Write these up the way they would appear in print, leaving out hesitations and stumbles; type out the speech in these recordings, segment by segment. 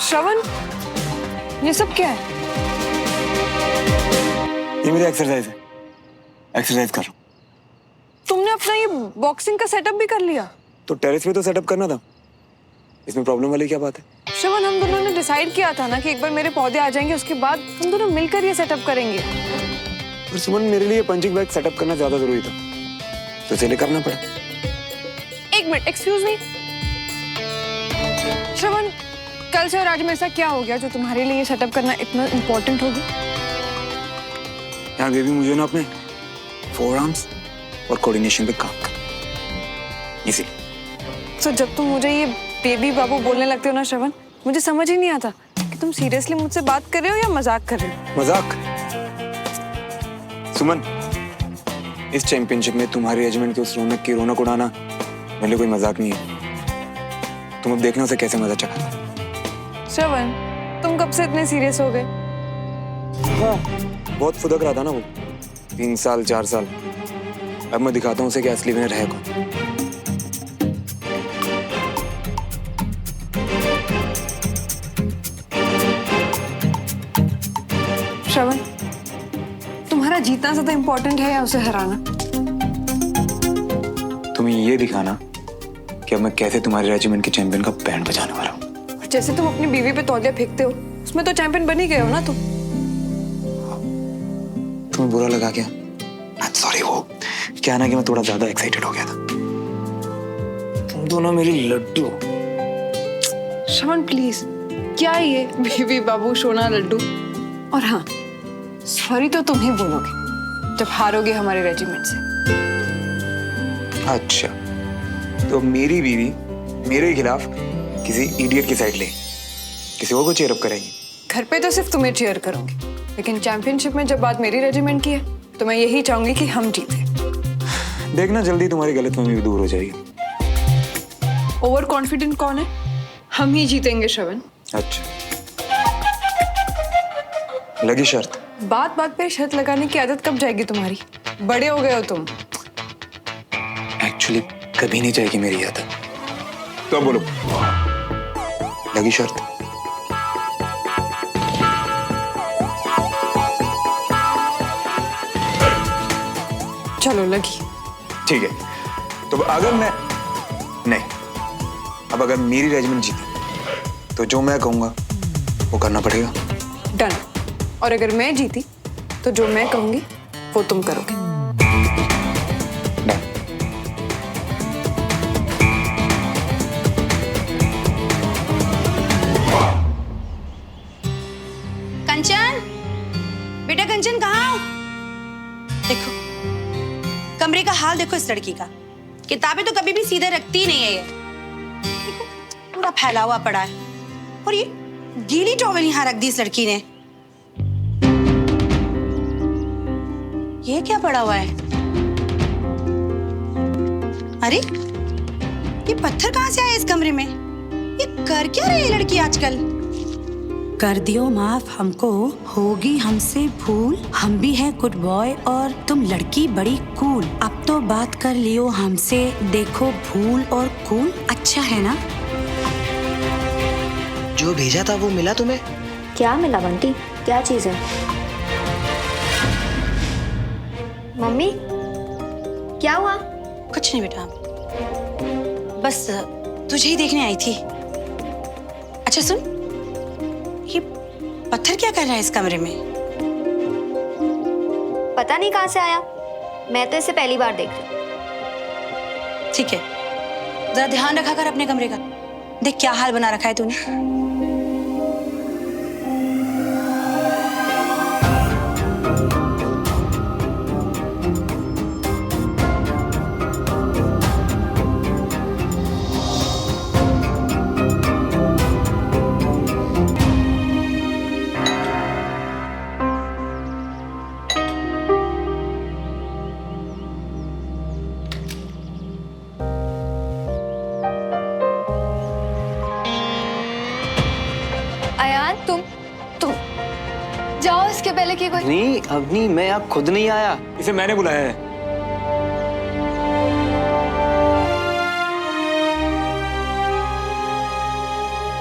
श्रवण, ये सब क्या है? ये मेरी एक्सरसाइज है, एक्सरसाइज कर रहा हूँ। तुमने अपना ये बॉक्सिंग का सेटअप भी कर लिया? तो टेरेस पे तो सेटअप करना था, इसमें प्रॉब्लम वाली क्या बात है? श्रवण, हम दोनों ने डिसाइड किया था ना कि एक बार मेरे पौधे आ जाएंगे, उसके बाद हम दोनों मिलकर ये सेटअप करेंगे। पर सुमन, मेरे लिए पंचिंग बैग सेटअप करना ज्यादा जरूरी था, तो इसलिए करना पड़ा। एक मिनट, एक्सक्यूज मी। श्रवण, कल से और आज में ऐसा क्या हो गया जो तुम्हारे लिए ये सेटअप करना इतना इम्पोर्टेंट हो गया? यार बेबी, मुझे ना अपने फोरआर्म्स और कोऑर्डिनेशन पे काम करना, इसीलिए। तो जब तुम मुझे ये बेबी बाबू बोलने लगते हो ना श्रवण, मुझे समझ ही नहीं आता कि तुम सीरियसली मुझसे बात कर रहे हो या मजाक कर रहे हो। मजाक? सुमन, इस चैंपियनशिप में तुम्हारी रेजिमेंट की उस रौनक की रौनक उड़ाना मेरे लिए कोई मजाक नहीं है। तुम अब देखना उसे कैसे मजा चढ़ाता। श्रवण, तुम कब से इतने सीरियस हो गए? हाँ, बहुत फुदक रहा था ना वो 3 साल 4 साल। अब मैं दिखाता हूँ उसे कि असली विनर है कौन। श्रवण, तुम्हारा जीतना ज्यादा इम्पोर्टेंट है या उसे हराना? तुम्हें ये दिखाना कि अब मैं कैसे तुम्हारे रेजिमेंट के चैंपियन का बैंड बजाने वाला हूँ। जैसे तुम अपनी बीवी पे तौलिया फेंकते हो, उसमें तो चैंपियन बन ही गए हो ना तुम। तुम्हें बुरा लगा क्या? सॉरी, वो क्या ना कि मैं थोड़ा ज्यादा एक्साइटेड हो गया था। तुम दोनों मेरी लड्डू। श्रवण प्लीज, क्या है ये बेबी बाबू सोना लड्डू? और हाँ, सॉरी तो तुम ही बोलोगे जब हारोगे हमारे रेजिमेंट से। अच्छा, तो मेरी बीवी मेरे खिलाफ किसी इडियट की साइड ले, किसी और को चीयर अप करेगी। घर पे तो सिर्फ तुम्हें चीयर करूंगी, लेकिन चैंपियनशिप में जब बात मेरी रेजिमेंट की है तो मैं यही चाहूंगी कि हम जीते। देखना जल्दी तुम्हारी गलतफहमी भी दूर हो जाएगी। ओवर कॉन्फिडेंट कौन है? हम ही जीतेंगे श्रवण। अच्छा, लगी शर्त? बात बात पे शर्त लगाने की आदत कब जाएगी तुम्हारी? बड़े हो गए हो तुम। एक्चुअली कभी नहीं जाएगी मेरी आदत। तो अब बोलो, लगी शर्त? चलो लगी। ठीक है, तो अगर मैं नहीं, अब अगर मेरी रेजिमेंट जीती तो जो मैं कहूंगा वो करना पड़ेगा। डन। और अगर मैं जीती तो जो मैं कहूंगी वो तुम करोगे। डन। कंचन, बेटा कंचन कहाँ हो? देखो कमरे का हाल देखो इस लड़की का। किताबें तो कभी भी सीधे रखती ही नहीं है ये। देखो, पूरा फैला हुआ पड़ा है। और ये गीली टॉवल यहाँ रख दी इस लड़की ने। ये क्या पड़ा हुआ है? अरे ये पत्थर कहाँ से आया इस कमरे में? ये कर क्या रही है लड़की आजकल? कर दियो माफ हमको, होगी हमसे भूल, हम भी हैं गुड बॉय और तुम लड़की बड़ी कूल। अब तो बात कर लियो हमसे, देखो भूल और कूल अच्छा है ना? जो भेजा था वो मिला तुम्हें? क्या मिला बंटी? क्या चीज है? मम्मी, क्या हुआ? कुछ नहीं बेटा, बस तुझे ही देखने आई थी। अच्छा सुन, ये पत्थर क्या कर रहा है इस कमरे में? पता नहीं कहाँ से आया, मैं तो इसे पहली बार देख रही हूँ। ठीक है, जरा ध्यान रखा कर अपने कमरे का। देख क्या हाल बना रखा है तूने। अयान, तुम जाओ, इसके पहले कि कोई। नहीं अवनी, मैं यहाँ खुद नहीं आया। इसे मैंने बुलाया है।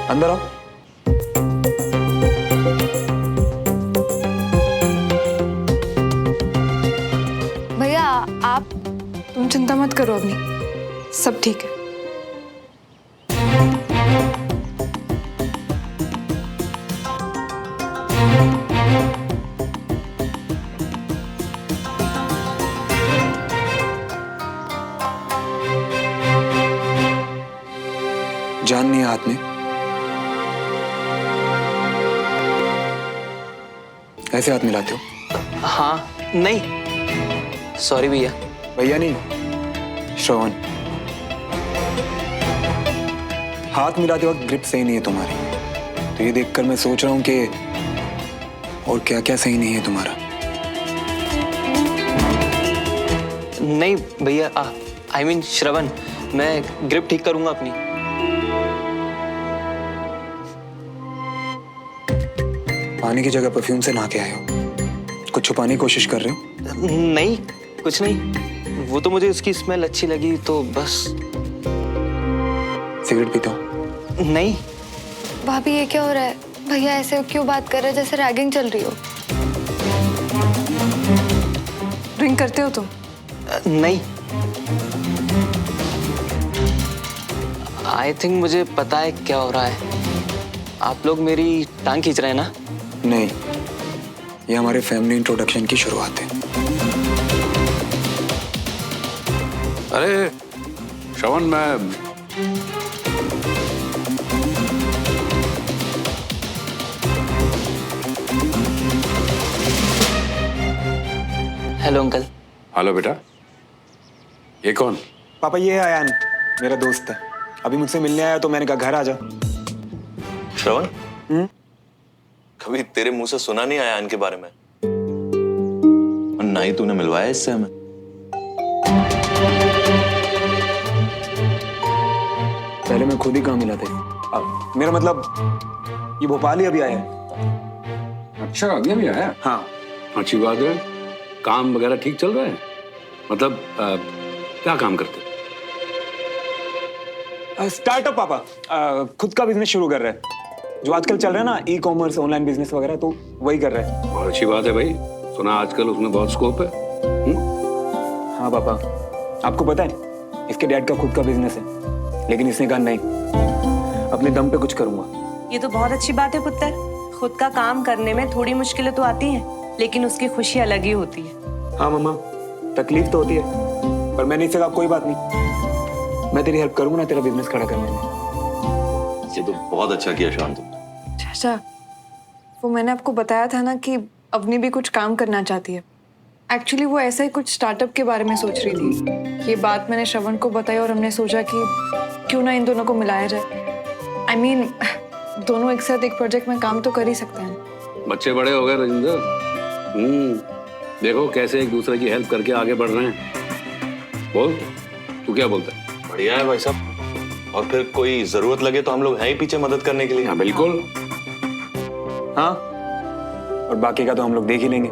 अंदर आओ। तुम चिंता मत करो अवनी, सब ठीक है। जान नहीं है हाथ में, ऐसे हाथ मिलाते हो? हाँ नहीं, सॉरी भैया। भैया नहीं, श्रवण। हाथ मिलाते वक्त ग्रिप सही नहीं है तुम्हारी, तो ये देखकर मैं सोच रहा हूं कि और क्या क्या सही नहीं है तुम्हारा। नहीं भैया, आई मीन श्रवण, मैं ग्रिप ठीक करूंगा अपनी। पानी की जगह परफ्यूम से नहा के आए हो, कुछ छुपाने की कोशिश कर रहे हो? नहीं, कुछ नहीं, वो तो मुझे उसकी स्मेल अच्छी लगी तो बस। सिगरेट पीते हो? नहीं। भाभी ये क्या हो रहा है? भैया ऐसे क्यों बात कर रहे हैं जैसे रैगिंग चल रही हो? ड्रिंक करते हो तुम? नहीं। आई थिंक मुझे पता है क्या हो रहा है। आप लोग मेरी टांग खींच रहे हैं ना? नहीं, ये हमारे फैमिली इंट्रोडक्शन की शुरुआत है। अरे श्रवण, मैं हेलो अंकल। हेलो बेटा, ये कौन? पापा ये है आयान, मेरा दोस्त है। अभी मुझसे मिलने आया तो मैंने कहा घर आ जा। श्रवण, कभी तेरे मुंह से सुना नहीं आया इनके बारे में, और ना ही तूने मिलवाया इससे हमें। पहले मैं खुद ही कहाँ मिला था। मेरा मतलब ये भोपाल ही अभी आया है। अच्छा, अभी अभी आया? हाँ। अच्छी बात है। काम वगैरह ठीक चल रहा है? मतलब क्या काम करते? स्टार्टअप पापा, खुद का बिजनेस शुरू कर रहे हैं। जो आजकल चल रहा है ना, ई कॉमर्स, ऑनलाइन बिजनेस वगैरह, तो वही कर रहे हैं। बहुत अच्छी बात है भाई, सुना आजकल उसमें बहुत स्कोप है। हाँ पापा, आपको पता है इसके डैड का खुद का बिजनेस है, लेकिन इसने कहा नहीं, अपने दम पे कुछ करूंगा। ये तो बहुत अच्छी बात है पुत्र। खुद का काम करने में थोड़ी मुश्किलें तो आती हैं, लेकिन उसकी खुशी अलग ही होती है। हाँ मम्मा, तकलीफ तो होती है, पर मैंने इससे कहा कोई बात नहीं, मैं तेरी हेल्प करूंगा ना तेरा बिजनेस खड़ा करने में। ये तो बहुत अच्छा किया शांत तुमने। चाचा, वो मैंने आपको बताया था ना कि अवनी भी कुछ काम करना चाहती है। एक्चुअली वो ऐसा ही कुछ स्टार्टअप के बारे में सोच रही थी। ये बात मैंने श्रवण को बताई और हमने सोचा कि क्यों ना इन दोनों को मिलाया जाए। I mean, दोनों एक साथ एक प्रोजेक्ट में काम तो कर ही सकते हैं। बच्चे बड़े हो गए राजेंद्र। देखो कैसे एक दूसरे की हेल्प करके आगे बढ़ रहे हैं। बोल, तू क्या बोलता है? बढ़िया है भाई साहब, और फिर कोई जरूरत लगे तो हम लोग हैं ही पीछे मदद करने के लिए। हाँ बिल्कुल। हाँ, और बाकी का तो हम लोग देख ही लेंगे।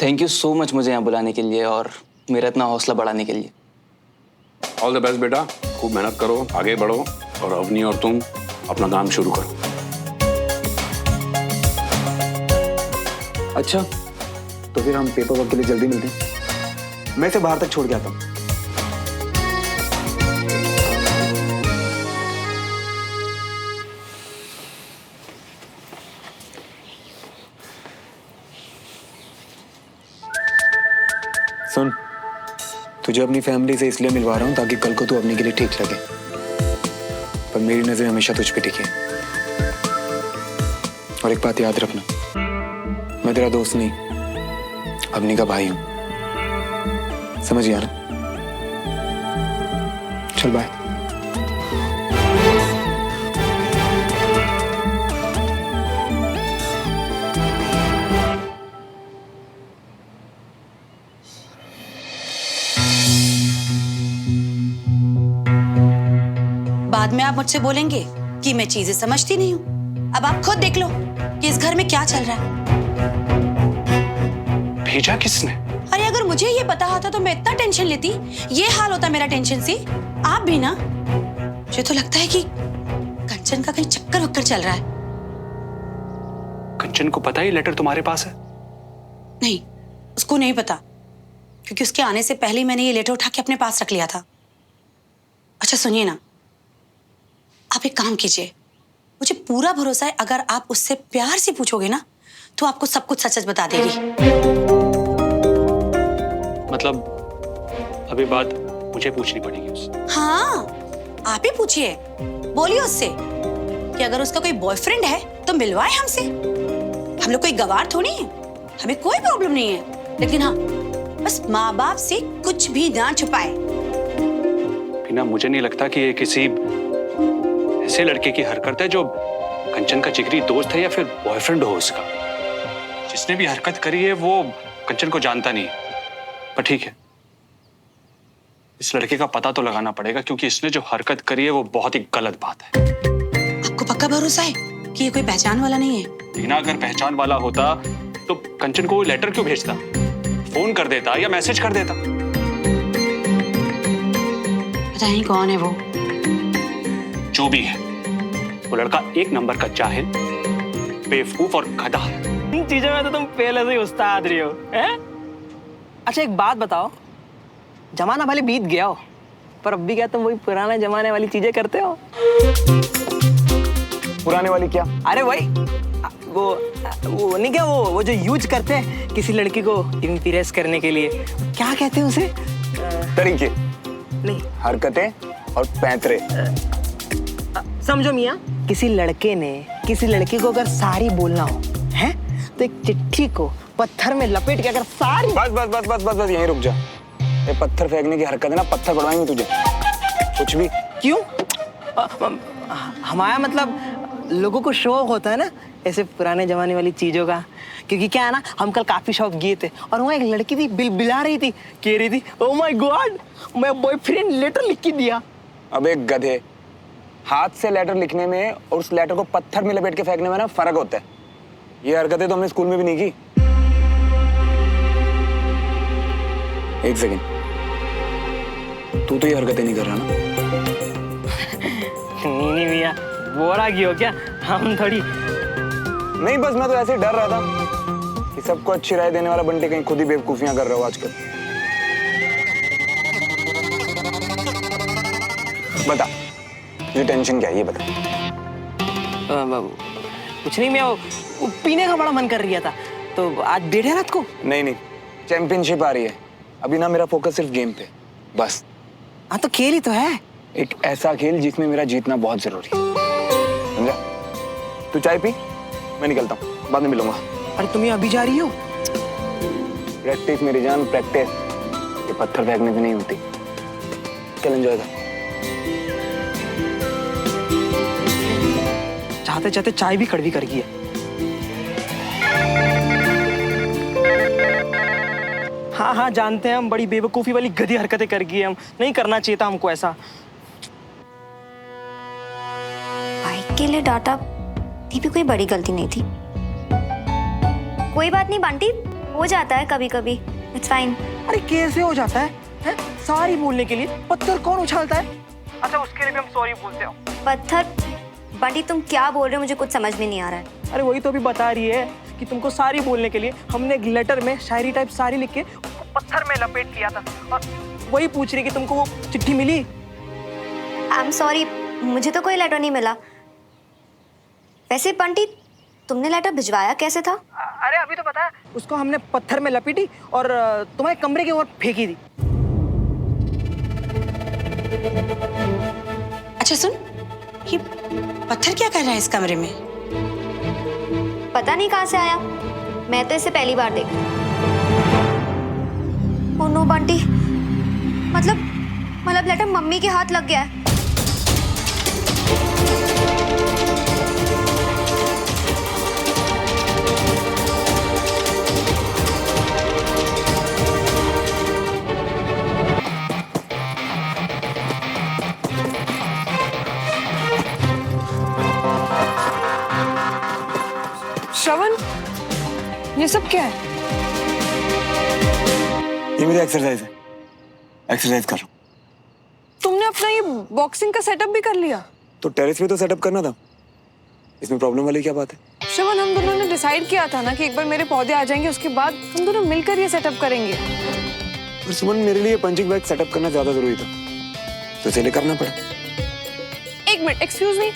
थैंक यू सो मच मुझे यहाँ बुलाने के लिए और मेरा इतना हौसला बढ़ाने के लिए। ऑल द बेस्ट बेटा, खूब मेहनत करो, आगे बढ़ो, और अवनी और तुम अपना काम शुरू करो। अच्छा, तो फिर हम पेपर वर्क के लिए जल्दी मिलते हैं। मैं इसे बाहर तक छोड़ के आता हूँ। सुन, तुझे अपनी फैमिली से इसलिए मिलवा रहा हूँ ताकि कल को तू अपने के लिए ठीक लगे, पर मेरी नजर हमेशा तुझ पे टिकी है। और एक बात याद रखना, मैं तेरा दोस्त नहीं, अवनी का भाई हूं। समझ गया ना? चल बाय। बाद में आप मुझसे बोलेंगे कि मैं चीजें समझती नहीं हूँ। अब आप खुद देख लो कि इस घर में क्या चल रहा है। भेजा किसने? अरे अगर मुझे ये पता होता तो मैं इतना टेंशन लेती? ये हाल होता मेरा टेंशन से? आप भी ना? मुझे तो लगता है कि कंचन का कहीं चक्कर वक्कर चल रहा है। कंचन को पता है ये लेटर तुम्हारे पास है? नहीं, उसको नहीं पता, क्योंकि उसके आने से पहले ही मैंने ये लेटर उठा के अपने पास रख लिया था। अच्छा सुनिए ना, आप एक काम कीजिए, मुझे पूरा भरोसा है अगर आप उससे प्यार से पूछोगे ना तो आपको सब कुछ सच सच बता देगी। मतलब अभी बात मुझे पूछनी पड़ेगी उससे? हाँ, आप ही पूछिए, बोलिए उससे कि अगर उसका कोई बॉयफ्रेंड है तो मिलवाए हमसे। हम लोग कोई गवार थोड़ी हैं, हमें कोई प्रॉब्लम नहीं है, लेकिन हाँ बस माँ बाप से कुछ भी ना छुपाए। बिना, मुझे नहीं लगता कि ये किसी ऐसे लड़के की हरकत है जो कंचन का जिगरी दोस्त है या फिर बॉयफ्रेंड हो उसका। जिसने भी हरकत करी है वो कंचन को जानता नहीं है। पर ठीक है, इस लड़के का पता तो लगाना पड़ेगा, क्योंकि इसने जो हरकत करी है वो बहुत ही गलत बात है। आपको पक्का भरोसा है कि ये कोई पहचान वाला नहीं है? बिना, अगर पहचान वाला होता तो कंचन को लेटर क्यों भेजता, फोन कर देता या मैसेज कर देता। पता नहीं कौन है वो। जो भी है, वो लड़का एक नंबर का जाहिल, बेवकूफ और गधा है। इन चीजों में तो तुम पहले से ही उस्ताद रही हो, हैं? अच्छा एक बात बताओ, जमाना भले बीत गया हो, पर अब भी क्या तुम वही पुराने जमाने वाली चीजें करते हो? पुराने वाली क्या? अरे वही वो नहीं क्या, वो जो यूज करते हैं किसी लड़की को इम्प्रेस करने के लिए, क्या कहते हैं उसे? तरीके नहीं, हरकतें और पैंतरे। समझो मियाँ, किसी लड़के ने किसी लड़की को अगर सारी बोलना हो है तो एक चिट्ठी को पत्थर में लपेट के अगर सारी। बस बस बस बस बस बस यहीं रुक जा। ये पत्थर फेंकने की हरकत है ना, पत्थर पड़वाएंगे तुझे। कुछ भी क्यों? हमारा मतलब लोगों को शौक होता है ना ऐसे पुराने जमाने वाली चीजों का, क्योंकि क्या है ना, हम कल काफी शौक गए थे और वहाँ एक लड़की थी, बिलबिला रही थी, कह रही थी ओह माय गॉड मैं बॉयफ्रेंड लेटर लिख के दिया। अब एक गधे, हाथ से लेटर लिखने में और उस लेटर को पत्थर में लपेट के फेंकने में ना फर्क होता है। ये हरकतें तो हमने स्कूल में भी नहीं की। एक सेकेंड, तू तो ये हरकतें नहीं कर रहा ना? नहीं भैया, बोरा की हो क्या? हम थोड़ी। नहीं, बस मैं तो ऐसे ही डर रहा था कि सबको अच्छी राय देने वाला बंटी कहीं खुद ही बेवकूफियां कर रहा हो आजकल। बता, ये टेंशन क्या है, ये बता। कुछ नहीं, मैं वो पीने का बड़ा मन कर रहा था तो आज डेढ़ है रात को। नहीं, चैंपियनशिप आ रही है अभी ना, मेरा फोकस सिर्फ गेम पे बस। हाँ तो खेल ही तो है, एक ऐसा खेल जिसमें मेरा जीतना बहुत जरूरी है, समझा? तू चाय पी, मैं निकलता हूँ, बाद में मिलूंगा। अरे तुम अभी जा रही हो? प्रैक्टिस मेरी जान, प्रैक्टिस। ये पत्थर फेंकने से नहीं होती। चल एंजॉय कर। चाहते चाहते चाय भी कड़वी कर गई है। हाँ जानते हैं हम, बड़ी बेवकूफी वाली गधी हरकतें कर गई हम, नहीं करना चाहिए था हमको ऐसा। बाइक के लिए डाटा ये भी कोई बड़ी गलती नहीं थी। कोई बात नहीं बंटी, हो जाता है कभी कभी, इट्स फाइन। अरे कैसे हो जाता है, हैं? सॉरी बोलने के लिए पत्थर कौन उछालता है? अच्छा उसके लिए भी हम सॉरी बोलते हो। पत्थर? बंटी तुम क्या बोल रहे हो, मुझे कुछ समझ में नहीं आ रहा है। अरे वही तो अभी बता रही है कि तुमको सारी बोलने के लिए हमने एक लेटर में शायरी टाइप सारी लिख के पत्थर में लपेट दिया था, और वही पूछ रही कि तुमको वो चिट्ठी मिली। आई एम सॉरी, मुझे तो कोई लेटर नहीं मिला। वैसे बंटी तुमने लेटर भिजवाया कैसे था? अरे अभी तो पता है, उसको हमने पत्थर में लपेटी और तुम्हारे कमरे के ओर फेंकी थी। अच्छा सुन, ये पत्थर क्या कर रहा है इस कमरे में? पता नहीं कहाँ से आया, मैं तो इसे पहली बार देख रही हूँ। ओह नो बंटी, मतलब लेटर मम्मी के हाथ लग गया है। श्रवण, ये सब क्या है? ये मेरी एक्सरसाइज है, एक्सरसाइज कर रहा हूँ। तुमने अपना ये बॉक्सिंग का सेटअप भी कर लिया? तो टेरेस पे तो सेटअप करना था, इसमें प्रॉब्लम वाली क्या बात है? श्रवण, हम दोनों ने डिसाइड किया था ना कि एक बार मेरे पौधे आ जाएंगे, उसके बाद हम दोनों मिलकर ये सेटअप करेंगे। और सुमन, मेरे लिए पंचिंग बैग सेटअप करना ज्यादा जरूरी था, तो इसीलिए करना पड़ा। एक मिनट, एक्सक्यूज मी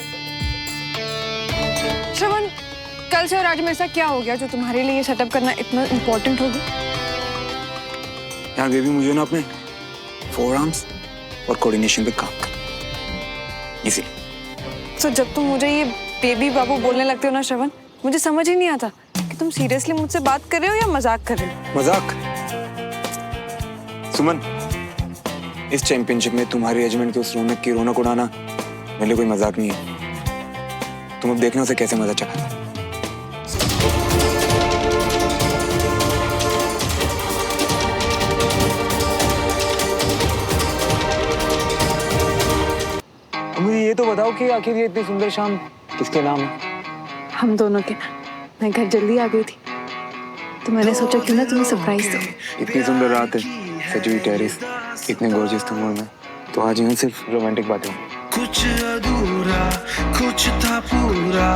श्रवण, कल से और आज में ऐसा क्या हो गया जो तुम्हारे लिए ये सेटअप करना इतना इम्पोर्टेंट हो गया? यार बेबी, मुझे ना अपने फोर आर्म्स और कोऑर्डिनेशन पे काम करना, इसीलिए। तो जब तुम मुझे ये बेबी बाबू बोलने लगते हो ना श्रवण, मुझे समझ ही नहीं आता कि तुम सीरियसली मुझसे बात कर रहे हो या मजाक कर रहे हो। मजाक? सुमन, इस चैंपियनशिप में तुम्हारी रेजिमेंट के उस रौनक की रौनक उड़ाना मेरे लिए कोई मजाक नहीं है। तुम अब देखना उसे कैसे मजा चखाता है। मुझे ये तो बताओ कि आखिर ये इतनी सुंदर शाम किसके नाम है? हम दोनों के। मैं घर जल्दी आ गई थी तो मैंने सोचा क्यों ना तुम्हें सरप्राइज दो। इतनी सुंदर रात है, सजी हुई टेरेस, इतने गॉर्जियस तुम और मैं, तो आज यूं सिर्फ रोमांटिक बातें। कुछ अधूरा, कुछ था पूरा।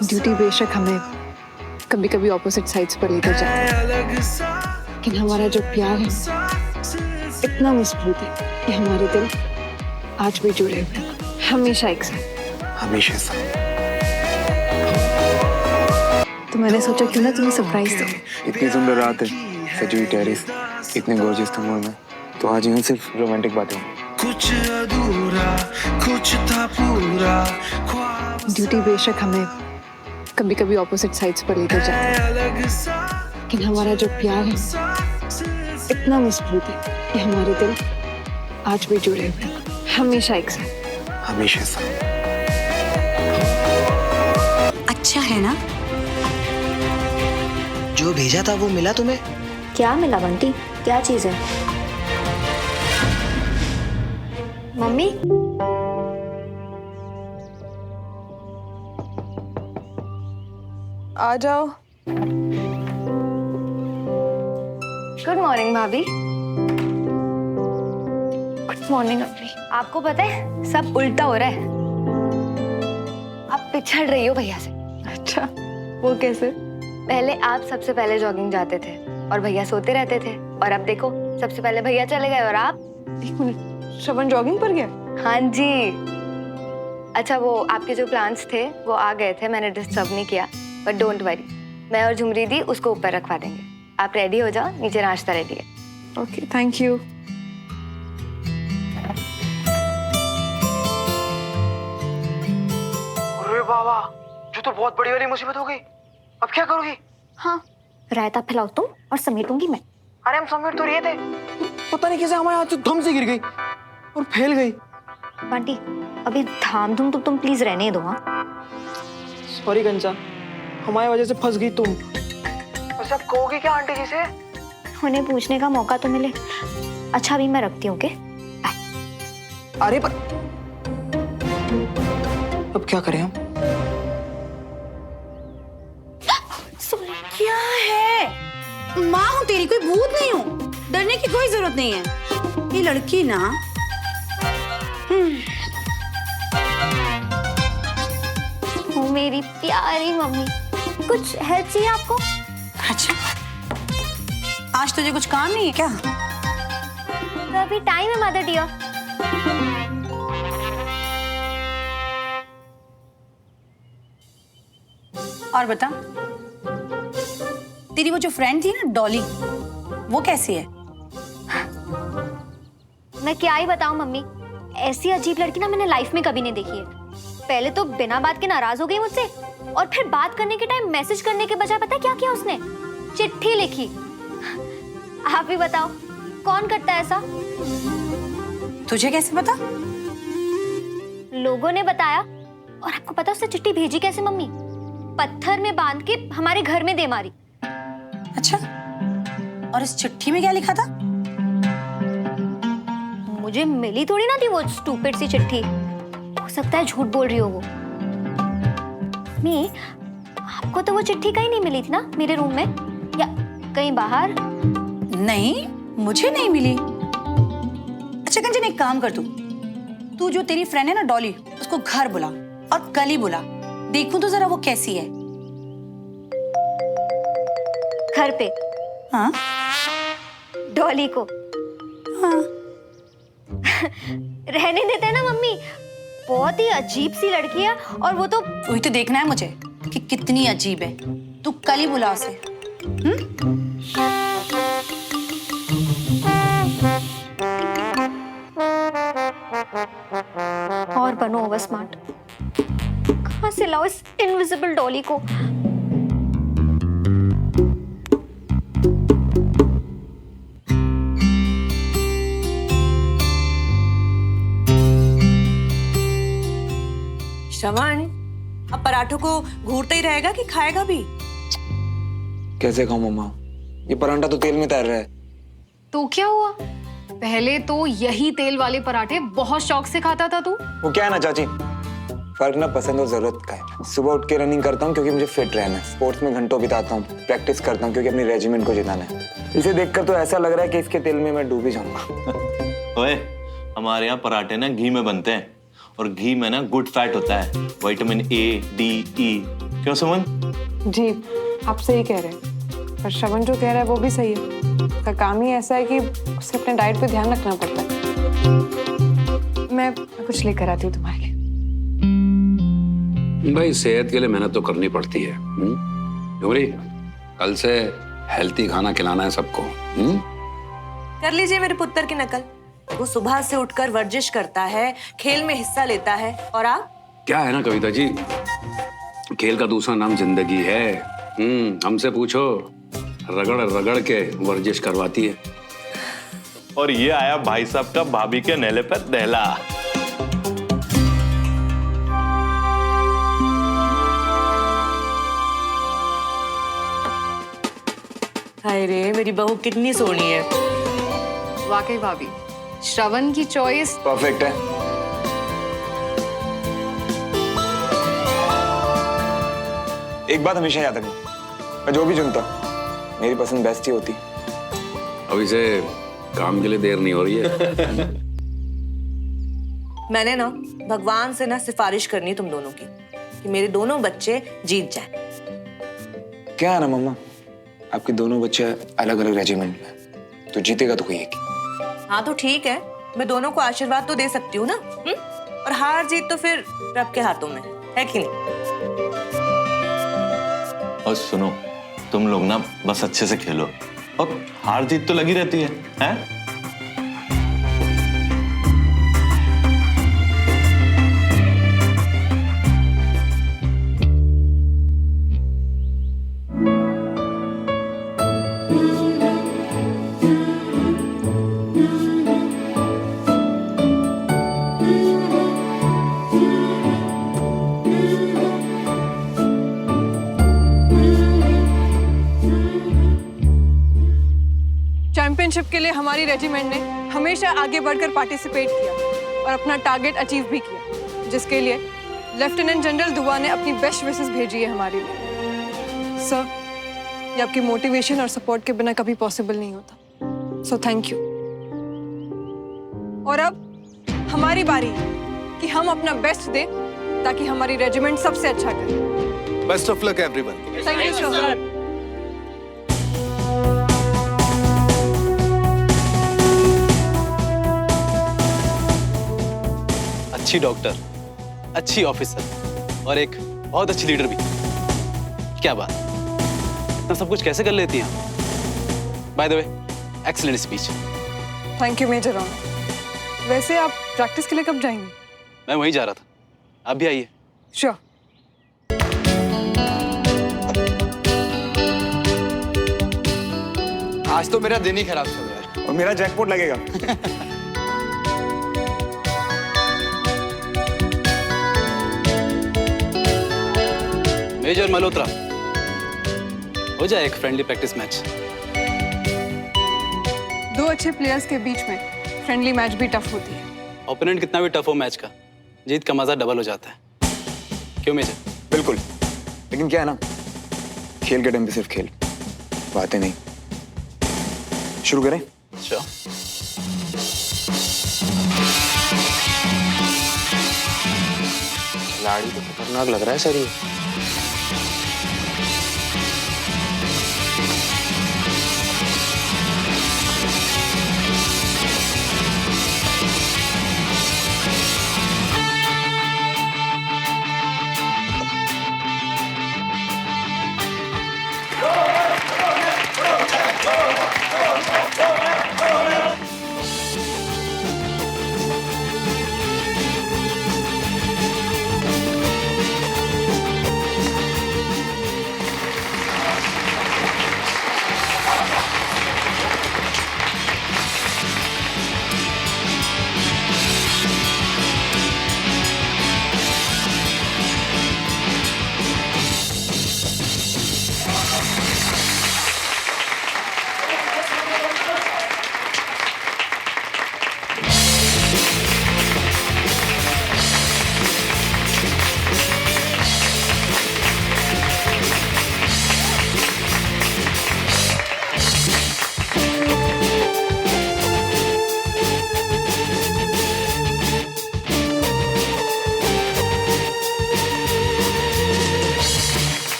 ड्यूटी बेशक हमें कभी कभी ऑपोजिट साइड्स पर लेकर जाए, लेकिन हमारा जो प्यार है इतना मजबूत है कि हमारे दिल आज भी जुड़े हुए हैं, हमेशा एक साथ, हमेशा साथ। तो मैंने सोचा क्यों ना तुम्हें सरप्राइज दो। इतनी सुंदर रात है, सजी हुई टेरेस, इतने गॉर्जियस तुम और मैं, तो आज यूं सिर्फ रोमांटिक बातें। कुछ अधूरा, कुछ था पूरा। ड्यूटी बेशक हमें कभी कभी ऑपोजिट साइड्स पर लेकर जाए, लेकिन हमारा जो प्यार है इतना मजबूत है कि हमारे दिल आज भी जुड़े हुए हैं, हमेशा एक साथ, हमेशा साथ। अच्छा है ना? जो भेजा था वो मिला तुम्हें? क्या मिला बंटी? क्या चीज है? मम्मी, आ जाओ। गुड मॉर्निंग भाभी। गुड मॉर्निंग अम्मी। आपको पता है सब उल्टा हो रहा है। आप पिछड़ रही हो भैया से। अच्छा, वो कैसे? पहले आप सबसे पहले जॉगिंग जाते थे और भैया सोते रहते थे, और अब देखो सबसे पहले भैया चले गए और आप। एक मिनट, श्रवण जॉगिंग पर गया? हाँ जी। अच्छा, वो आपके जो प्लान्स थे वो आ गए थे, मैंने डिस्टर्ब नहीं किया, बट डोंट वरी, मैं और झुमरी दी उसको ऊपर रखवा देंगे। आप रेडी हो जाओ, नीचे नाश्ता रेडी है। Okay, thank you. अरे बाबा, जो तो बहुत बड़ी वाली मुसीबत हो गई। अब क्या करोगी? हाँ, रायता फैलाओ तुम और समेटूंगी मैं। अरे हम समेट तो रहे थे, पता नहीं कैसे हमारे हाथ से धम से गिर गई और फैल गई। बंटी, अभी धाम धूम तो तुम प्लीज रहने दो। हाँ, सॉरी कंचा, हमारी वजह से फंस गई तुम। वैसे आप कहोगे क्या आंटी जी से? उन्हें पूछने का मौका तो मिले। अच्छा, अभी मैं रखती हूँ, ओके? अरे पर अब क्या करें हम? क्या है? माँ हूँ तेरी, कोई भूत नहीं हूँ, डरने की कोई जरूरत नहीं है। ये लड़की ना ओ मेरी प्यारी मम्मी, कुछ हेल्प चाहिए आपको? अच्छा, आज तुझे कुछ काम नहीं है क्या? तो अभी टाइम है मदर डियर। और बता, तेरी वो जो फ्रेंड थी ना डॉली, वो कैसी है? मैं क्या ही बताऊं मम्मी, ऐसी अजीब लड़की ना मैंने लाइफ में कभी नहीं देखी है। पहले तो बिना बात के नाराज हो गई मुझसे, और फिर बात करने के टाइम मैसेज करने के बजाय पता क्या किया उसने? चिट्ठी लिखी। आप भी बताओ, कौन करता है ऐसा? तुझे कैसे पता? लोगों ने बताया। और आपको पता उसने चिट्ठी भेजी कैसे मम्मी? पत्थर में बांध के हमारे घर में दे मारी। अच्छा, और इस चिट्ठी में क्या लिखा था? मुझे मिली थोड़ी ना थी वो स्टूपिड सी चिट्ठी, हो सकता है झूठ बोल रही हो वो। मम्मी, आपको तो वो चिट्ठी कहीं नहीं मिली थी ना मेरे रूम में, या कहीं बाहर? नहीं, मुझे नहीं मिली। अच्छा कंचन, एक काम कर, तू जो तेरी फ्रेंड है ना डॉली, उसको घर बुला और कल ही बुला, देखूं तो जरा वो कैसी है। घर पे हाँ डॉली को। हाँ रहने देते हैं ना मम्मी, बहुत ही अजीब सी लड़की है। और वो तो वही तो देखना है मुझे कि कितनी अजीब है। तू कल ही बुला उसे। और बनो ओवर स्मार्ट। कहाँ से लाओ इस इनविजिबल डॉली को? श्रवण, अब पराठों को घूरता ही रहेगा कि खाएगा भी? कैसे खाऊं मम्मा, ये परांठा तो तेल में तैर रहा है। तो क्या हुआ, पहले तो यही तेल वाले पराठे बहुत शौक से खाता था तू। वो क्या है ना चाची, फर्क ना पसंद और जरूरत का है। सुबह उठ के रनिंग करता हूँ क्योंकि मुझे फिट रहना है, स्पोर्ट्स में घंटों बिताता हूँ, प्रैक्टिस करता हूँ क्योंकि अपनी रेजिमेंट को जिताना है। इसे देखकर तो ऐसा लग रहा है कि इसके तेल में मैं डूब ही जाऊंगा। ओए, हमारे यहाँ पराठे ना घी में बनते हैं और घी में ना गुड फैट होता है, विटामिन ए, डी, ई। क्यों सुमन? जी आप सही कह रहे हैं, पर श्रवण जो कह रहा है वो भी सही है। उसका काम ही ऐसा है कि उसे अपने डाइट पे ध्यान रखना पड़ता है। मैं कुछ लेकर आती हूँ तुम्हारे लिए। भाई सेहत के लिए मेहनत तो करनी पड़ती है। डोरी, कल से हेल्थी खाना खिलाना है सबको। कर लीजिए मेरे पुत्र की नकल। वो सुबह से उठकर वर्जिश करता है, खेल में हिस्सा लेता है, और आप? क्या है ना कविता जी, खेल का दूसरा नाम जिंदगी है। हमसे पूछो, रगड़ रगड़ के वर्जिश करवाती है। और ये आया भाई साहब का भाभी के नेले पर दहला। हाय रे, मेरी बहू कितनी सोहनी है। वाकई भाभी, श्रवण की चॉइस परफेक्ट है। एक बात हमेशा याद रखना, मैं जो भी चुनता मेरी पसंद बेस्ट ही होती। अब इसे काम के लिए देर नहीं हो रही है। मैंने ना भगवान से ना सिफारिश करनी तुम दोनों की कि मेरे दोनों बच्चे जीत जाएं। क्या है ना मम्मा, आपके दोनों बच्चे अलग अलग रेजिमेंट में, तो जीतेगा तो कोई एक ही। हाँ तो ठीक है, मैं दोनों को आशीर्वाद तो दे सकती हूँ ना। और हार जीत तो फिर रब के हाथों में है कि नहीं? और सुनो, तुम लोग ना बस अच्छे से खेलो, और हार जीत तो लगी रहती है, हैं? चैंपियनशिप के लिए हमारी रेजिमेंट ने हमेशा आगे बढ़कर पार्टिसिपेट किया और अपना टारगेट अचीव भी किया, जिसके लिए लेफ्टिनेंट जनरल दुआ ने अपनी बेस्ट विशेस भेजी है हमारे लिए। सर, ये आपकी मोटिवेशन और सपोर्ट के बिना कभी पॉसिबल नहीं होता, सो थैंक यू। और अब हमारी बारी कि हम अपना बेस्ट दें ताकि हमारी रेजिमेंट सबसे अच्छा करे। Best of luck everyone. Thank you sir. अच्छी डॉक्टर, अच्छी ऑफिसर और एक बहुत अच्छी लीडर भी। क्या बात, इतना सब कुछ कैसे कर लेती हैं? By the way, excellent speech. Thank you major honour. वैसे आप प्रैक्टिस के लिए कब जाएंगे? मैं वहीं जा रहा था, आप भी आइए। श्योर। आज तो मेरा दिन ही खराब चल रहा है। और मेरा जैकपॉट लगेगा। मेजर मल्होत्रा, हो जाए एक फ्रेंडली प्रैक्टिस मैच। दो अच्छे प्लेयर्स के बीच में फ्रेंडली मैच भी टफ होती है। ओपोनेंट कितना भी टफ हो मैच का, जीत का मजा डबल हो जाता है। क्यों मेजर? बिल्कुल, लेकिन क्या है ना, खेल के टाइम पे सिर्फ खेल, बातें नहीं। शुरू करें? श्योर। खिलाड़ी तो खतरनाक लग रहा है सर ये।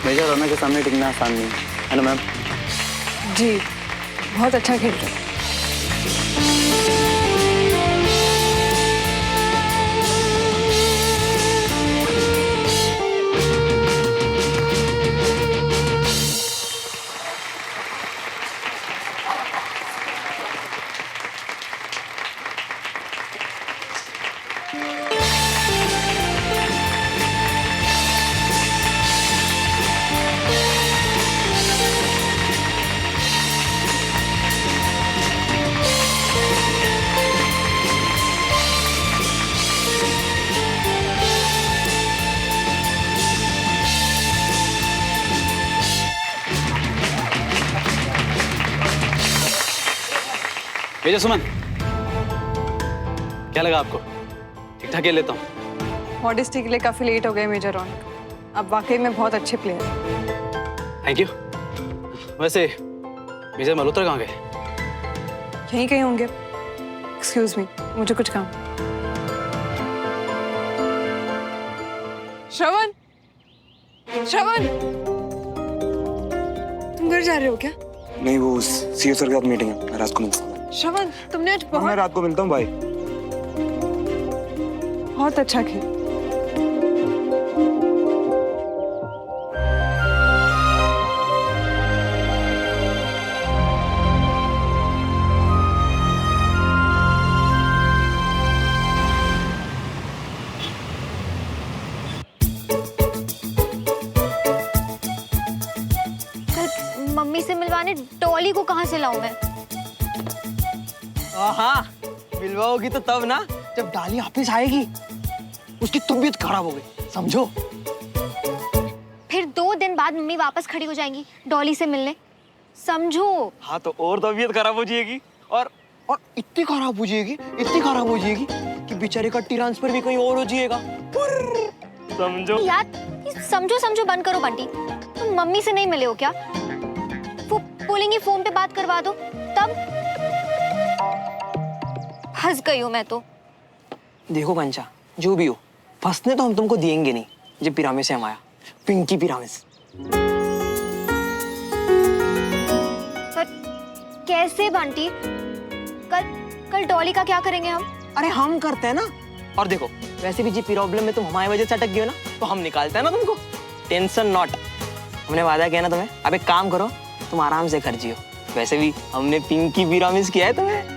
मेजर रौनक के सामने टिकना आसान नहीं है ना मैम? जी बहुत अच्छा खेल रहे हैं। मेजर सुमन, क्या लगा आपको? ठीक ठाक खेल लेता हूँ। मॉडेस्टी के लिए काफी लेट हो गए मेजर रौनक। आप वाकई में बहुत अच्छे प्लेयर हैं। Thank you. वैसे मेजर मल्होत्रा कहाँ गए? यहीं कहीं होंगे। एक्सक्यूज मी, मुझे कुछ काम। श्रवण, श्रवण, तुम घर जा रहे हो क्या? नहीं, वो सीईओ सर के साथ मीटिंग है, मैं रात को मिलता हूँ। श्रवण, तुमने आज मैं बहुत रात को मिलता हूँ भाई। बहुत अच्छा खेल। मम्मी से मिलवाने डॉली को कहाँ से लाऊं मैं? हाँ, मिलवाओगी तो तब ना जब डाली वापिस आएगी। उसकी तबीयत खराब हो गई, समझो। फिर 2 दिन बाद मम्मी वापस खड़ी हो जाएंगी डॉली से मिलने, समझो। हाँ तो और तबीयत खराब हो जाएगी और इतनी खराब हो जाएगी, इतनी खराब हो जाएगी कि बेचारे का ट्रांसफर भी कहीं और हो जाएगा। समझो यार, ये समझो समझो बंद करो बंटी। तुम मम्मी से नहीं मिले हो क्या? वो बोलेंगी फोन पे बात करवा दो, तब फंस गई हूँ मैं तो। देखो कंचा, जो भी हो, फंसने तो हम तुमको देंगे नहीं। जो पिरामिस है हमारा, पिंकी पिरामिस। पर कैसे बंटी? कल डॉली का क्या करेंगे हम? अरे हम करते हैं ना। और देखो, वैसे भी जी प्रॉब्लम में तुम हमारी वजह से अटक गई हो ना, तो हम निकालते हैं ना तुमको। Tension not. हमने वादा किया ना तुम्हें। अब एक काम करो, तुम आराम से घर जियो। वैसे भी हमने पिंकी पिरामिस किया है तुम्हें।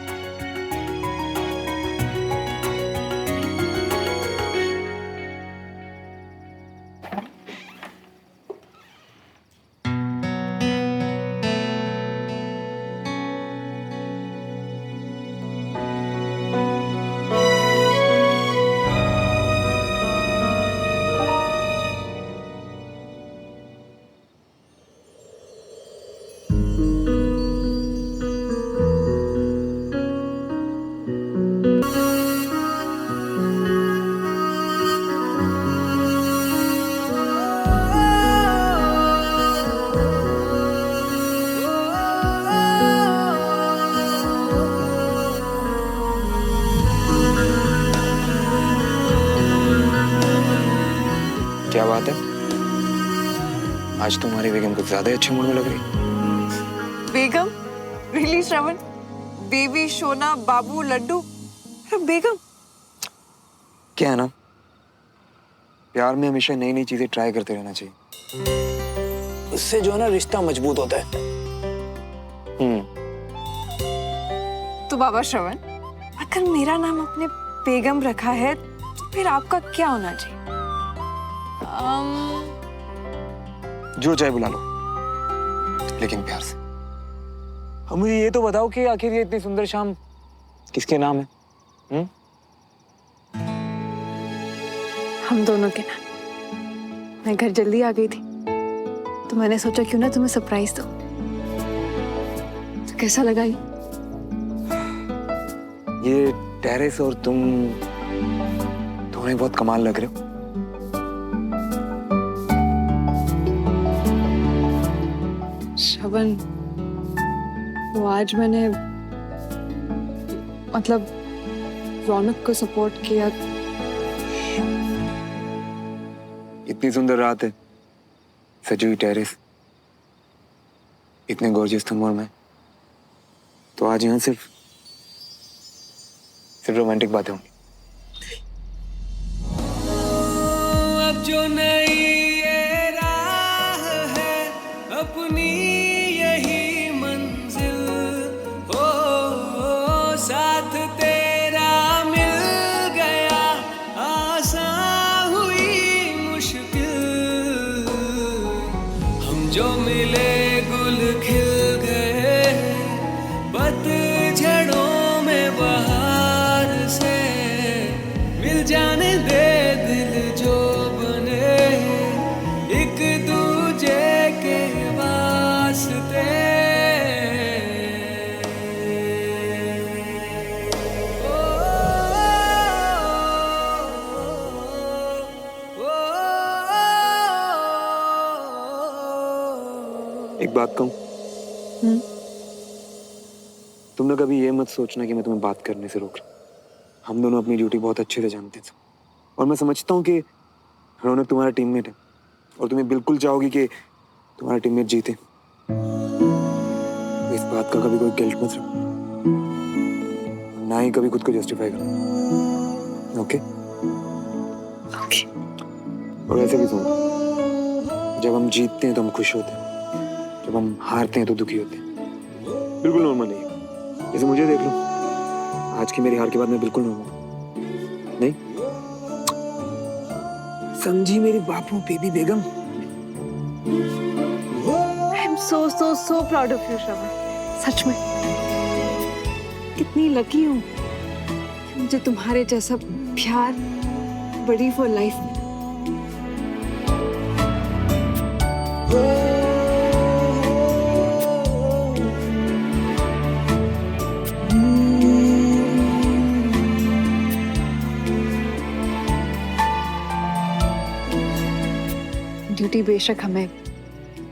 क्या बात है, आज तुम्हारी बेगम कुछ ज्यादा ही अच्छे मूड में लग रही। बेगम, रियली श्रवण? बेबी, सोना, बाबू, लड्डू, अरे बेगम। क्या है ना, प्यार में हमेशा नई नई चीजें ट्राई करते रहना चाहिए। उससे जो है ना रिश्ता मजबूत होता है। तो बाबा श्रवण, अगर मेरा नाम अपने बेगम रखा है तो फिर आपका क्या होना चाहिए? जो चाहे बुला लो, लेकिन प्यार से। अब मुझे ये तो बताओ कि आखिर ये इतनी सुंदर शाम किसके नाम है? हम दोनों के नाम। मैं घर जल्दी आ गई थी तो मैंने सोचा क्यों ना तुम्हें सरप्राइज दूं। तो कैसा लगा ये टेरेस और तुम दोनों बहुत कमाल लग रहे हो। श्रवण, वो आज मैंने मतलब रौनक को सपोर्ट किया। इतनी सुंदर रात है, सजी हुई टेरेस, इतने गॉर्जियस तुम और मैं, तो आज यहाँ सिर्फ रोमांटिक बातें होंगी। अब जो नई ये राह है अपनी यही मंजिल, हो साथ तेरा मिल गया, आसान हुई मुश्किल, हम जो मिले गुल खिल गए, पतझड़ों में बहार से, मिल जाने दे दिल जो बने एक दूजे के वास्ते। एक बात कहूँ, तुमने कभी ये मत सोचना कि मैं तुम्हें बात करने से रोक रहा हूं। हम दोनों अपनी ड्यूटी बहुत अच्छे से जानते थे और मैं समझता हूँ कि रौनक तुम्हारा टीममेट है और तुम्हें बिल्कुल चाहोगी कि तुम्हारा टीममेट जीते। तो इस बात का कभी कोई गिल्ट मत रखो, ना ही कभी खुद को जस्टिफाई करो। ओके? ओके। और ऐसे भी सुनो, जब हम जीतते हैं तो हम खुश होते हैं, जब हम हारते हैं तो दुखी होते हैं। बिल्कुल नॉर्मल है। जैसे मुझे देख लो, आज की मेरी हार के बाद मैं बिल्कुल नॉर्मल नहीं। समझी मेरी बापू baby Begum. I am so proud of you Shravan, सच में। कितनी लकी हूँ कि मुझे तुम्हारे जैसा प्यार बड़ी फॉर लाइफ में। ड्यूटी बेशक हमें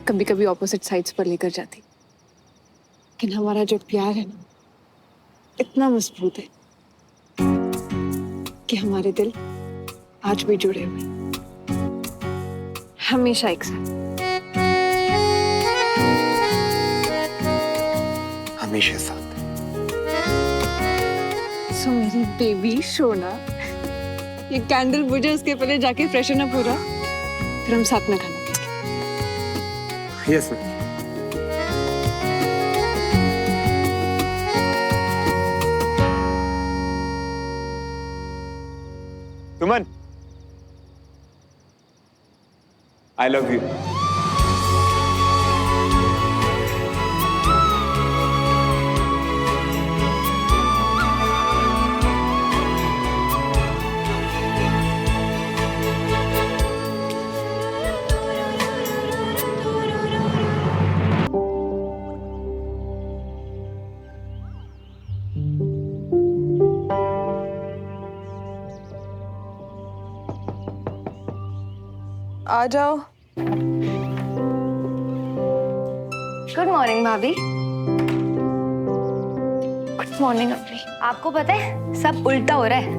कभी कभी ऑपोजिट साइड्स पर लेकर जाती, लेकिन हमारा जो प्यार है ना, इतना मजबूत है कि हमारे दिल आज भी जुड़े हुए, हमेशा एक साथ, हमेशा साथ। सो मेरी बेबी सोना, ये कैंडल बुझे उसके पहले जाके फ्रेशन अप हो रहा, फिर हम साथ में खाना खाएंगे। Yes ma'am. Suman, I love you. आ जाओ। गुड मॉर्निंग भाभी। गुड मॉर्निंग अम्मी। आपको पता है सब उल्टा हो रहा है,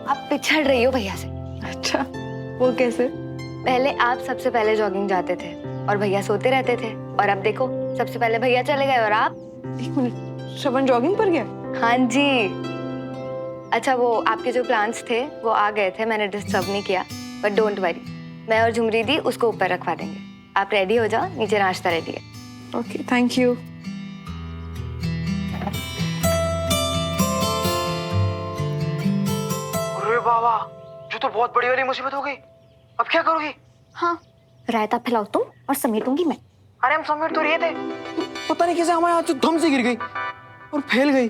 आप पिछड़ रही हो भैया से। अच्छा, वो कैसे? पहले आप सबसे पहले जॉगिंग जाते थे और भैया सोते रहते थे, और अब देखो सबसे पहले भैया चले गए और आप? एक मिनट, श्रवण जॉगिंग पर गया? हाँ जी। अच्छा वो आपके जो प्लान्स थे वो आ गए थे, मैंने डिस्टर्ब नहीं किया, बट डोंट वरी, मैं और झुमरी दी उसको ऊपर रखवा देंगे। आप रेडी हो जाओ, नीचे नाश्ता रेडी है। Okay, thank you. अरे बाबा, जो तो बहुत बड़ी वाली मुसीबत हो गई। अब क्या करोगी? हाँ, रायता फैलाओ तुम और समेटूंगी मैं। अरे हम समेट तो रहे थे, पता नहीं कैसे हमारे हाथ से धम से गिर गई और फैल गई।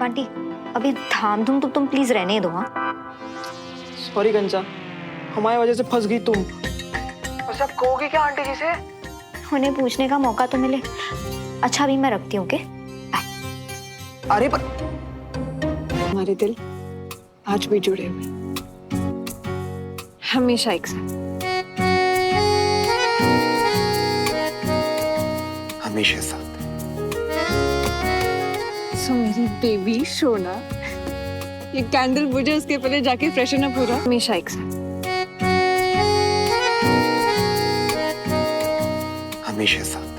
बंटी, अभी धाम धूम तो तुम प्लीज रहने दो। हाँ, सॉरी कंचा, हमारी वजह से फंस गई तुम। वैसे अब कहोगी क्या आंटी जी से? उन्हें पूछने का मौका तो मिले। अच्छा अभी मैं रखती हूँ, ओके? अरे पर हमारे दिल आज भी जुड़े हुए, हमेशा एक साथ, हमेशा साथ। सो मेरी बेबी सोना, ये कैंडल बुझे उसके पहले जाके फ्रेशन अप हो रहा, हमेशा एक साथ, हमेशा साथ।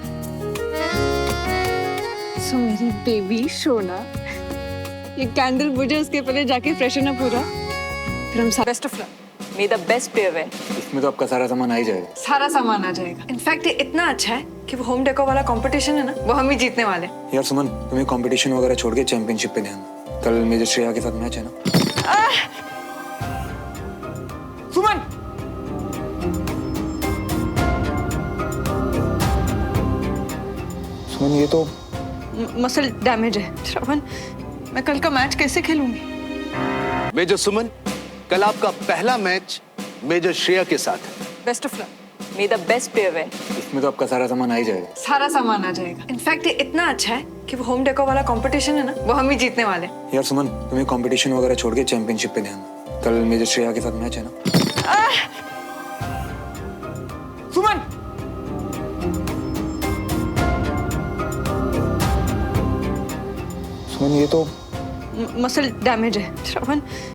सो मेरी बेबी सोना, ये कैंडल बुझे उसके पहले जाके फ्रेशन अप हो रहा, फिर हम best of luck. May the best pair win. इसमें तो आपका सारा सामान आ ही जाएगा। सारा सामान आ जाएगा। इनफैक्ट ये इतना अच्छा है कि वो होम डेको वाला कंपटीशन है ना, वो हम ही जीतने वाले। यार सुमन, तुम्हें कंपटीशन वगैरह छोड़ के चैंपियनशिप पे ध्यान। कल मेजर श्रेया के साथ मैच है ना? सुमन! सुमन, ये तो मसल डैमेज है। श्रवण, मैं कल का मैच कैसे खेलूंगी? मेजर सुमन, कल आपका पहला मैच मेजर श्रेया के साथ है। Best of luck. May the best pair win. इसमें तो आपका सारा सामान आ ही जाएगा। सारा सामान आ जाएगा। इनफैक्ट ये इतना अच्छा है कि वो होम डेको वाला कंपटीशन है ना, वो हम ही जीतने वाले। यार सुमन, तुम्हें कंपटीशन वगैरह छोड़ के चैंपियनशिप पे ध्यान। कल मेजर श्रेया के साथ मैच है ना? सुमन! सुमन, ये तो मसल डैमेज है। श्रवण,